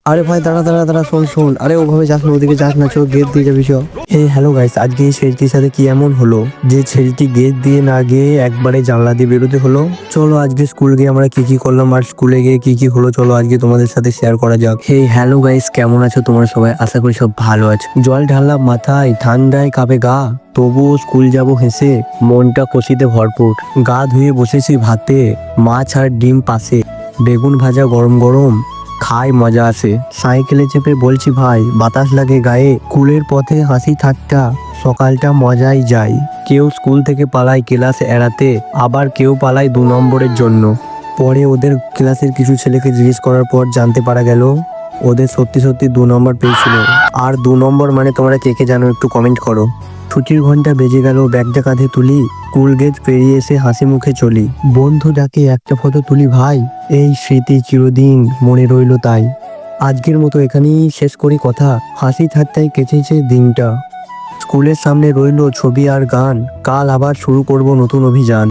আরে ভাই দাঁড়া দাঁড়া দাঁড়া, শোন শোন, আরে ওভাবে যাস না, ওদিকে যাস না, চো গেট দিয়ে যাবি, চো। হ্যালো গাইস, আজকে এই ছেলেটির সাথে কি এমন হলো যে ছেলেটি গেট দিয়ে না গিয়ে একবারে জানলা দিয়ে বেরোতে হলো। চলো আজকে স্কুল গিয়ে আমরা কি কি করলাম আর স্কুলে গিয়ে কি কি হলো, চলো আজকে তোমাদের সাথে শেয়ার করা যাক। হ্যালো গাইস, কেমন আছো তোমরা সবাই? আশা করি সব ভালো আছো। জল ঢাললাম মাথায়, ঠান্ডায় কাঁপে গা, তবুও স্কুল যাব হেসে, মনটা খুশিতে ভরপুর। গা ধুয়ে বসেছি ভাতে, মাছ আর ডিম পাশে, বেগুন ভাজা গরম গরম, খাই মজা আসে। সাইকেলে চেপে বলছি ভাই, বাতাস লাগে গায়ে, স্কুলের পথে হাসি ঠাট্টা, সকালটা মজাই যায়। কেউ স্কুল থেকে পালায় ক্লাস এড়াতে, আবার কেউ পালায় 2 নম্বরের জন্য। পরে ওদের ক্লাসের কিছু ছেলেকে জিজ্ঞেস করার পর জানতে পারা গেল ওদের সত্যি সত্যি 2 নম্বর পেয়েছিল। আর 2 নম্বর মানে তোমরা কে কে জানো একটু কমেন্ট করো। ছুটির ঘন্টা বেজে গেল, ব্যাগটা কাঁধে তুলি, স্কুল গেট পেরিয়ে এসে হাসি মুখে চলি। বন্ধু ডাকে একটা ফটো তুলি ভাই, এই স্মৃতি চিরদিন মনে রইল তাই। আজকের মতো এখানেই শেষ করি কথা, হাসি ঠাট্টায় কেটেছে দিনটা। স্কুলের সামনে রইল ছবি আর গান, কাল আবার শুরু করব নতুন অভিযান।